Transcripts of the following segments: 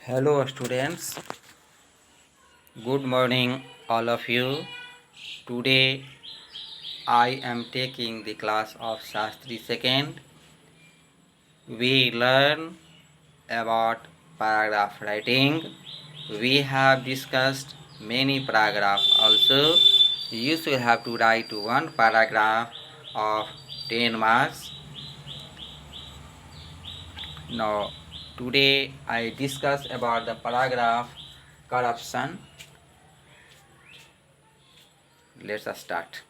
Hello students, good morning all of you. Today I am taking the class of Shastri second. We learn about paragraph writing. We have discussed many paragraphs also. You should have to write one paragraph of 10 marks. Now today I discuss about the paragraph corruption. Let's start.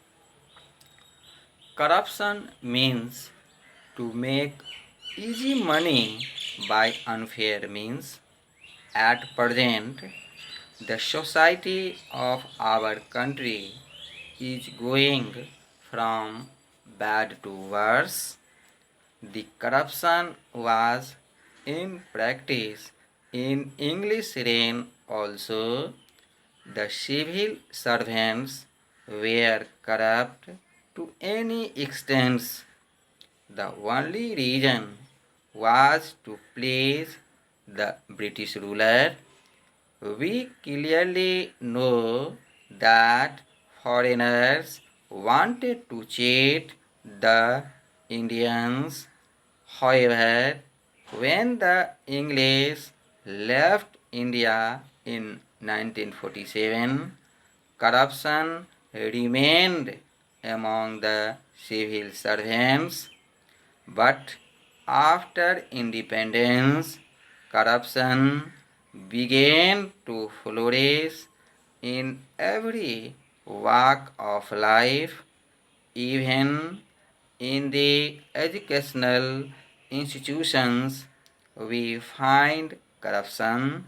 Corruption means to make easy money by unfair means. At present, the society of our country is going from bad to worse. The corruption was in practice in English reign also. The civil servants were corrupt to any extent. The only reason was to please the British ruler. We clearly know that foreigners wanted to cheat the Indians. However, when the English left India in 1947, corruption remained among the civil servants. But after independence, corruption began to flourish in every walk of life, even in the educational institutions. We find corruption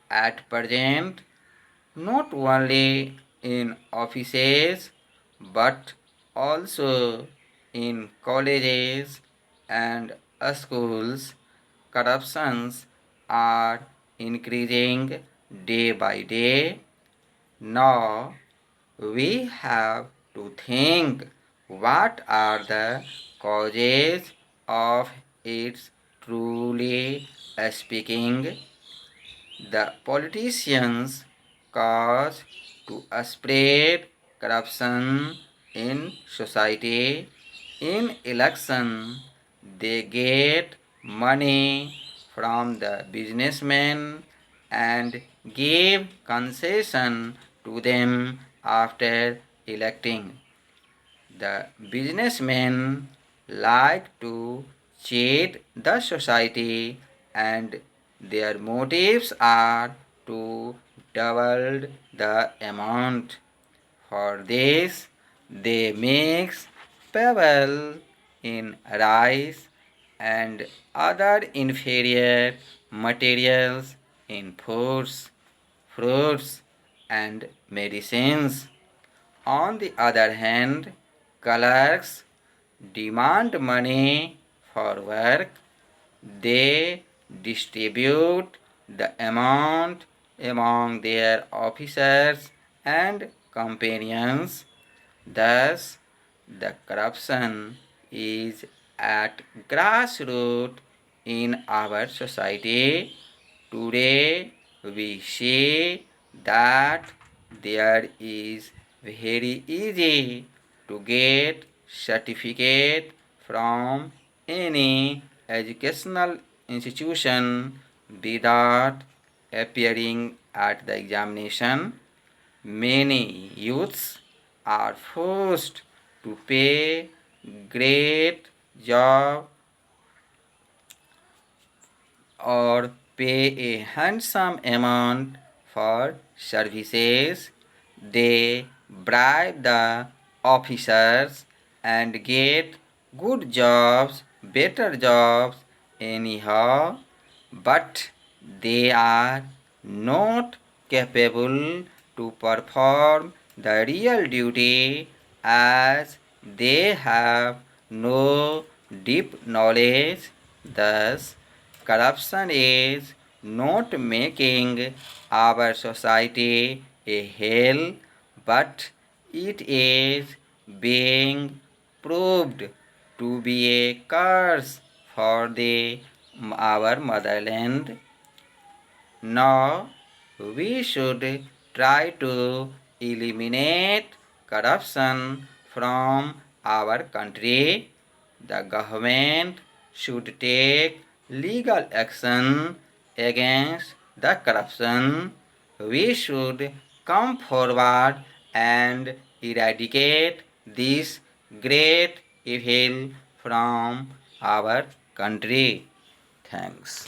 at present not only in offices but also in colleges and schools. Corruptions are increasing day by day. Now we have to think what are the causes of its. Truly speaking, the politicians cause to spread corruption in society. In election, they get money from the businessmen and give concession to them after electing. The businessmen like to cheat the society and their motives are to double the amount. For this, they mix pebble in rice and other inferior materials in foods, fruits, and medicines. On the other hand, clerks demand money for work. They distribute the amount among their officers and companions. Thus, the corruption is at grassroots in our society. Today, we see that there is very easy to get certificate from any educational institution without appearing at the examination. Many youths are forced to pay great job or pay a handsome amount for services. They bribe the officers and get good jobs, better jobs anyhow, but they are not capable to perform the real duty as they have no deep knowledge. Thus, corruption is not making our society a hell, but it is being proved to be a curse for our motherland. Now we should try to eliminate corruption from our country. The government should take legal action against the corruption. We should come forward and eradicate this great evil from our country. Thanks.